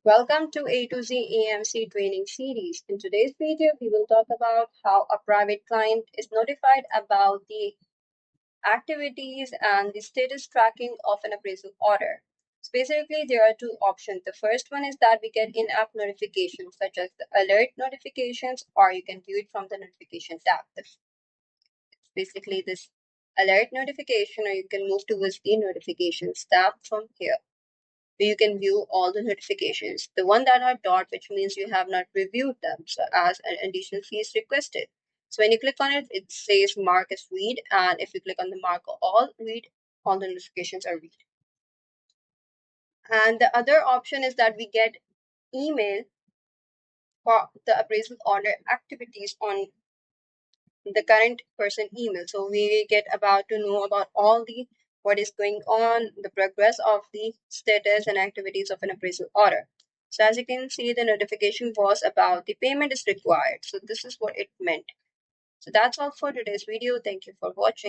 Welcome to A2Z AMC Training Series. In today's video, we will talk about how a private client is notified about the activities and the status tracking of an appraisal order. So basically, there are two options. The first one is that we get in-app notifications such as the alert notifications, or you can view it from the notification tab. It's basically this alert notification, or you can move towards the notifications tab from here. You can view all the notifications. The one that are dot, which means you have not reviewed them, so as an additional fee is requested. So when you click on it, it says mark as read, and if you click on the mark all read, all the notifications are read. And the other option is that we get email for the appraisal order activities on the current person email. So we get about to know about all the what is going on, the progress of the status and activities of an appraisal order. So as you can see, the notification was about the payment is required. So this is what it meant. So that's all for today's video. Thank you for watching.